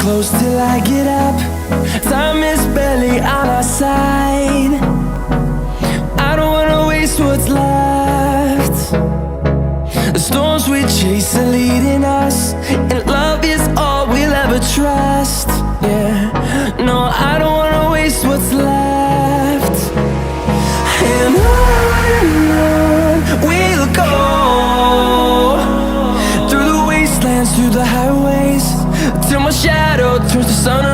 close till I get up. Time is barely on our side. I don't wanna waste what's left. The storms we chase are leading us, and love is all we'll ever trust. Yeah, no, I don't wanna waste what's left. And on we'll go, through the wastelands, through the highways, till my shadow turns to sun